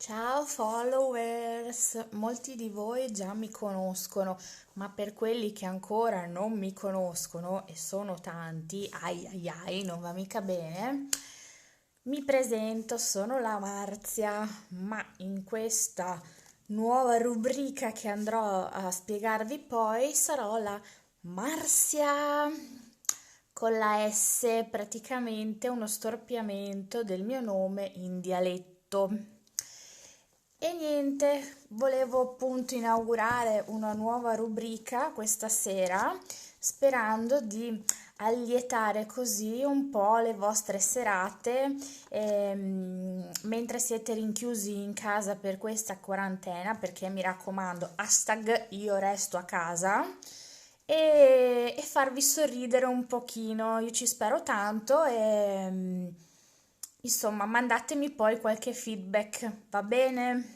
Ciao followers, molti di voi già mi conoscono, ma per quelli che ancora non mi conoscono, e sono tanti, ai ai ai, non va mica bene, mi presento, sono la Marzia, ma in questa nuova rubrica che andrò a spiegarvi poi sarò la Marzia con la S, praticamente uno storpiamento del mio nome in dialetto. E niente, volevo appunto inaugurare una nuova rubrica questa sera, sperando di allietare così un po' le vostre serate, mentre siete rinchiusi in casa per questa quarantena, perché mi raccomando, hashtag io resto a casa, e farvi sorridere un pochino. Io ci spero tanto e insomma, mandatemi poi qualche feedback, va bene?